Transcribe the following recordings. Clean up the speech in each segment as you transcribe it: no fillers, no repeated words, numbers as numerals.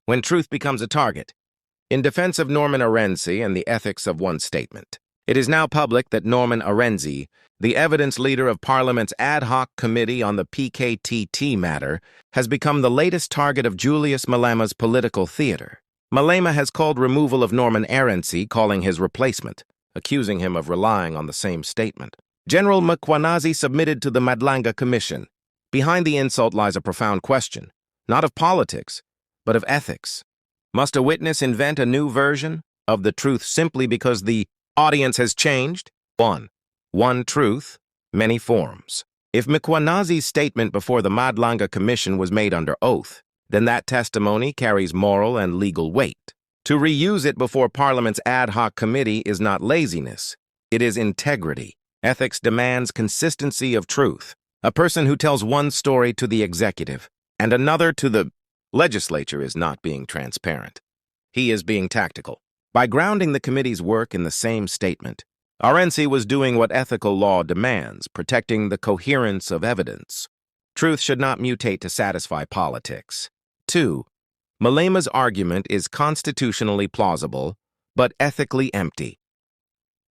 when truth becomes a target. In defense of Norman Arendse and the ethics of one's statement, it is now public that Norman Arendse, the evidence leader of Parliament's ad hoc committee on the PKTT matter, has become the latest target of Julius Malema's political theater. Malema has called removal of Norman Arendse, calling his replacement, accusing him of relying on the same statement. General Mkhwanazi submitted to the Nhlanhla Commission. Behind the insult lies a profound question, not of politics, but of ethics. Must a witness invent a new version of the truth simply because the audience has changed? One truth, many forms. If Mkhwanazi's statement before the Nhlanhla Commission was made under oath, then that testimony carries moral and legal weight. To reuse it before Parliament's ad hoc committee is not laziness, it is integrity. Ethics demands consistency of truth. A person who tells one story to the executive and another to the legislature is not being transparent. He is being tactical. By grounding the committee's work in the same statement, Arendse was doing what ethical law demands, protecting the coherence of evidence. Truth should not mutate to satisfy politics. 2. Malema's argument is constitutionally plausible, but ethically empty.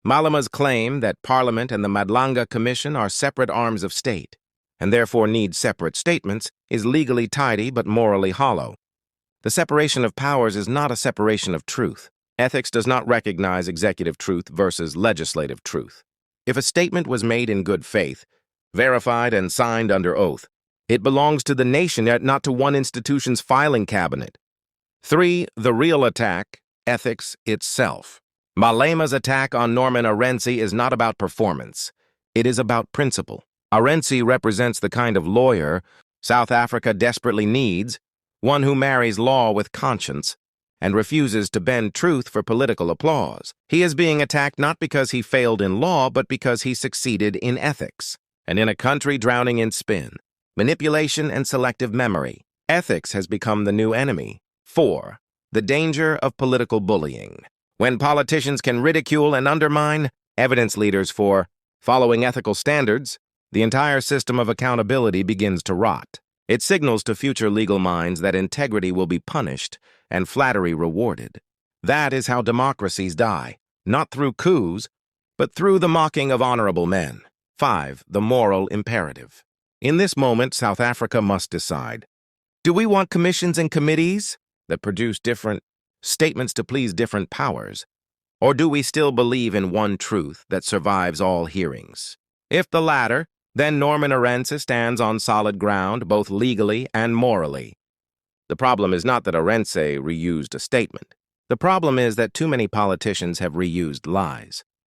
Malema's claim that Parliament and the Nhlanhla Commission are separate arms of state, and therefore need separate statements, is legally tidy but morally hollow. The separation of powers is not a separation of truth. Ethics does not recognize executive truth versus legislative truth. If a statement was made in good faith, verified and signed under oath, it belongs to the nation, yet not to one institution's filing cabinet. 3. The real attack, ethics itself. Malema's attack on Norman Arendse is not about performance. It is about principle. Arendse represents the kind of lawyer South Africa desperately needs, one who marries law with conscience and refuses to bend truth for political applause. He is being attacked not because he failed in law, but because he succeeded in ethics. And in a country drowning in spin, manipulation, and selective memory, ethics has become the new enemy. 4. The danger of political bullying. When politicians can ridicule and undermine evidence leaders for following ethical standards, the entire system of accountability begins to rot. It signals to future legal minds that integrity will be punished and flattery rewarded. That is how democracies die, not through coups, but through the mocking of honorable men. 5. The moral imperative. In this moment, South Africa must decide. Do we want commissions and committees that produce different statements to please different powers? Or do we still believe in one truth that survives all hearings? If the latter, then Norman Arendse stands on solid ground, both legally and morally. The problem is not that Arendse reused a statement. The problem is that too many politicians have reused lies.